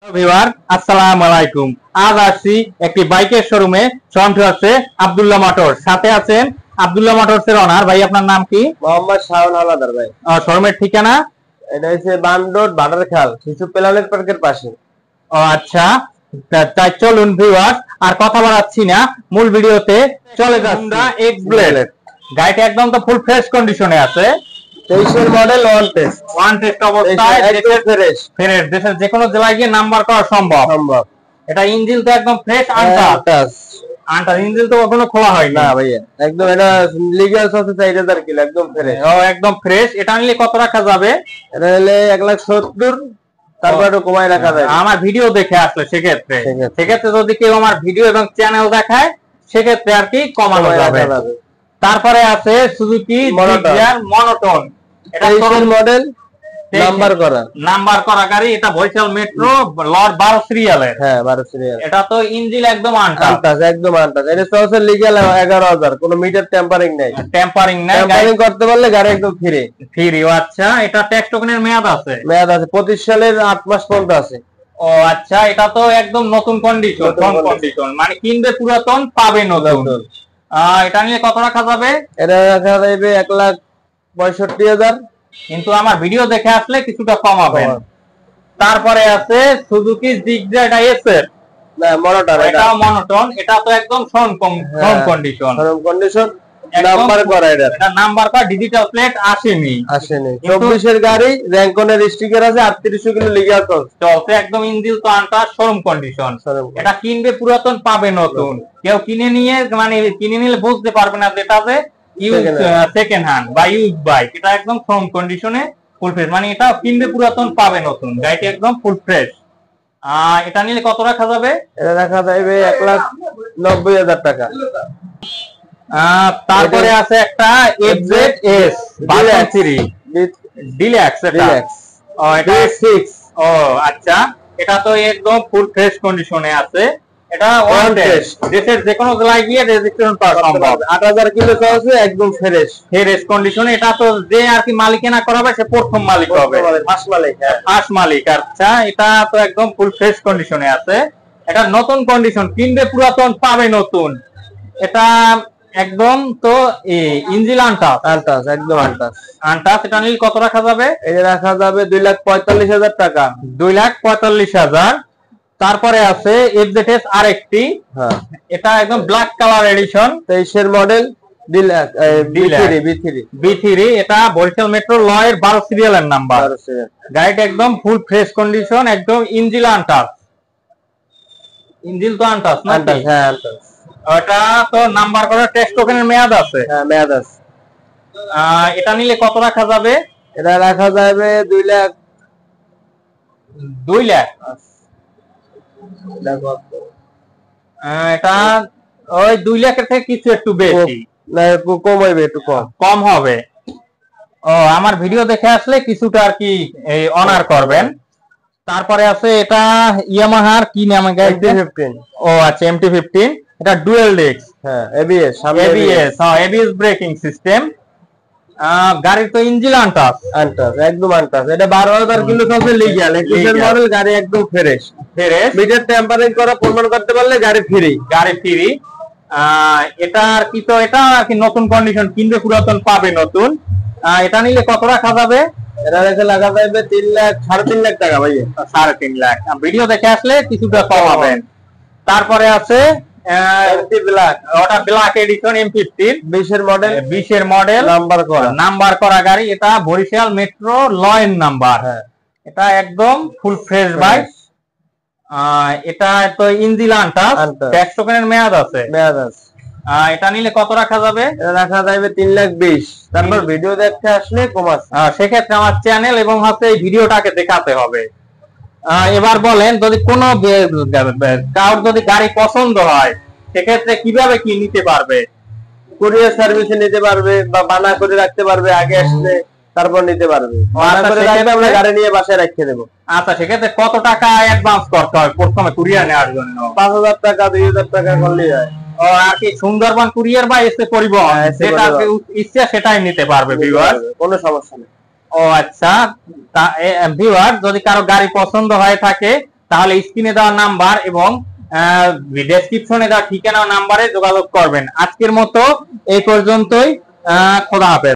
Viewer আসসালামু আলাইকুম। আজ আসছি একটি বাইকের শোরুমে। শোরুমটি হচ্ছে আব্দুল্লাহ মোটরস। সাথে আছেন আব্দুল্লাহ মোটরস এর ওনার ভাই। আপনার নাম কি? মোহাম্মদ শাওন হাওলাদার ভাই। শোরুমের ঠিকানা এটা হচ্ছে বানরোড বাটারখাল শিশু প্ল্যানেট পার্কের পাশে। ও আচ্ছা, তাই চলুন ভিউয়ার আর কথা বাড়াচ্ছি না, মূল ভিডিওতে চলে যাচ্ছি। এক্স ব্লেড গাড়িটা একদম তো ফুল ফ্রেশ কন্ডিশনে আছে। 23 এর মডেল ওয়ান টেস্ট অবস্থায়, একদম ফ্রেশ। দেশের যে কোনো জেলায় গিয়ে নাম্বার করা সম্ভব। এটা ইঞ্জিন তো একদম ফ্রেশ আনটাচ। ইঞ্জিন তো কখনো খোলা হয় না ভাইয়া, একদম এটা লিগ্যাল আছে 4000 কিলো, একদম ফ্রেশ। একদম ফ্রেশ। এটা নিলে কত রাখা যাবে? এটা হলে 1,70,000, তারপর একটু কমাই রাখা যায়। আমার ভিডিও দেখে আসলে সেক্ষেত্রে যদি কেউ আমার ভিডিও এবং চ্যানেল দেখায় সেক্ষেত্রে আর কি কমানো যাবে। তারপরে আছে সুজুকি মনোটন। এটা মডেল নাম্বার করা গাড়ি। এটা বরিশাল মেট্রো লট 12 সিরিয়ালের। হ্যাঁ 12 সিরিয়াল। এটা তো ইঞ্জিন একদম আনটাচ। একদম আনটাচ। এটা তো লিগ্যাল 11,000, কোনো মিটার টেম্পারিং নাই। টেম্পারিং করতে পারলে গাড়ি একদম ফ্রি। আচ্ছা, এটা ট্যাক্স টোকেনের মেয়াদ আছে? 25 সালের 8 মাস পর্যন্ত আছে। ও আচ্ছা, এটা তো একদম নতুন কন্ডিশন, মানে কিনবে পুরাতন পাবে নতুন। এটা নিয়ে কত রাখা যাবে? এটা রাখা যাবে 1,65,000, কিন্তু আমার ভিডিও দেখে আসলে কিছুটা কমাবেন। তারপরে আছে সুজুকি জিগজ্যাগ এসএফ মনোটন। এটা তো একদম শোরুম কন্ডিশন। নাম্বার করা। এটা নাম্বার করা, ডিজিটাল প্লেট আসেনি। 24 এর গাড়ি, র‍্যাঙ্কনের স্টিকার আছে, 3800 কিলো লিগ্যাল চলছে, একদম ইঞ্জিন তো আনটাচ, শোরুম কন্ডিশন। এটা কিনবে পুরাতন পাবে নতুন। কেউ কিনে নিলে বুঝতে পারবে না যেটা যে ইউজ সেকেন্ড হ্যান্ড বা ইউজ বাইক। এটা একদম শোরুম কন্ডিশনে ফুল ফ্রেশ, মানে এটা কিনবে পুরাতন পাবে নতুন। গাড়িটি একদম ফুল ফ্রেশ। এটা নিলে কত রাখা যাবে? এটা রাখা যাবে 1,90,000 টাকা। তারপরে আছে একটা এফজেড-এস ডিলাক্স। এটা 6। ও আচ্ছা, এটা তো একদম ফুল ফ্রেশ কন্ডিশনে আছে। এটা ওয়ান টেস্ট, দেশের যে কোনো জেলায় গিয়ে রেজিস্ট্রেশন করা সম্ভব। 8,000 কিলো চলছে, একদম ফ্রেশ কন্ডিশনে। এটা তো যে আর কি মালিকানা করাবে সে প্রথম মালিক হবে, ফার্স্ট মালিক। আচ্ছা, এটা তো একদম ফুল ফ্রেশ কন্ডিশনে আছে। এটা নতুন কন্ডিশন, কিনবে পুরাতন পাবে নতুন। এটা একদম তো ইঞ্জিন আনটাচ, একদম আনটাচ। এটা নিলে কত রাখা যাবে? এটা রাখা যাবে 2,45,000 টাকা। 2,45,000। তারপরে আছে এফজেড-এস আরেকটি। এটা একদম ব্ল্যাক কালার এডিশন, 23 এর মডেল B3। এটা বরিশাল মেট্রো ল এর 12 সিরিয়ালের নাম্বার। গাড়িটা একদম ফুল ফ্রেশ কন্ডিশন, একদম ইঞ্জিন আনটাচ। ইঞ্জিন তো আনটাচ না? হ্যাঁ আনটাচ। এটা তো নাম্বার করা, ট্যাক্স টোকেনের মেয়াদ আছে? হ্যাঁ মেয়াদ আছে। এটা নিলে কত রাখা যাবে? এটা রাখা যাবে 2 লাখ। এটা ওই 2 লাখের থেকে কিছু একটু বেশি, কম হবে, একটু কম হবে। ও, আমার ভিডিও দেখে আসলে কিছুটা আর কি অনার করবেন। তারপরে আছে এটা ইয়ামাহার কি নাম? MT-15। ও আচ্ছা, MT-15। এটা ডুয়াল ডিস্ক। হ্যাঁ ABS ব্রেকিং সিস্টেম। গাড়ির তো ইঞ্জিন আনটাচ, একদম আনটাচ। এটা 12,000 কিলো চলছে, লিগ্যাল। 21 এর মডেল, গাড়ি একদম ফ্রেশ। মিটার টেম্পারিং করা প্রমাণ করতে পারলে গাড়ি ফ্রি। এটা আর কি, তো এটা আর কি নতুন কন্ডিশন, কিনবে পুরাতন পাবে নতুন। এটা নিলে কত রাখা যাবে? এটা রেখে লাগা যাবে 3 লাখ, 3.5 লাখ টাকা ভাই। 3.5 লাখ। ভিডিও দেখে আসলে কিছুটা কমাবেন। তারপরে আছে ওটা ব্ল্যাক এডিশন M15, 20 এর মডেল, নাম্বার করা গাড়ি। এটা বরিশাল মেট্রো ল এর নাম্বার। এটা একদম ফুল ফ্রেশ বাইক। এটা তো ইঞ্জিন আনটাচ, ট্যাক্স টোকেনের মেয়াদ আছে? এটা নিলে কত রাখা যাবে? এটা রাখা যাবে 3,20,000। তারপর ভিডিও দেখতে আসলে কমাস। সেক্ষেত্রে আমার চ্যানেল এবং হচ্ছে এই ভিডিওটাকে দেখাতে হবে। এবার বলেন, যদি কোনো কারোর যদি গাড়ি পছন্দ হয় সেক্ষেত্রে কিভাবে কি নিতে পারবে? কুরিয়ার সার্ভিসে নিতে পারবে বা বানা করে রাখতে পারবে, আগে আসলে তারপর নিতে পারবে। আমরা গাড়ি নিয়ে বাসায় রেখে দেবো। আচ্ছা, সেক্ষেত্রে কত টাকা অ্যাডভান্স করতে হয় প্রথমে কুরিয়ার নেওয়ার জন্য? 5,000 টাকা, 2,000 টাকা করলেই হয়। আর কি সুন্দরবন কুরিয়ার বা এসে পরিবহন, যেটা ইচ্ছা সেটাই নিতে পারবে ভিউয়ার, কোনো সমস্যা নেই। ও আচ্ছা, ভিউয়ার যদি কারো গাড়ি পছন্দ হয়ে থাকে তাহলে স্ক্রিনে দেওয়া নাম্বার এবং ডেসক্রিপশনে দেওয়া ঠিকানা নাম্বারে যোগাযোগ করবেন। আজকের মতো এই পর্যন্তই, খোদা হাফেজ।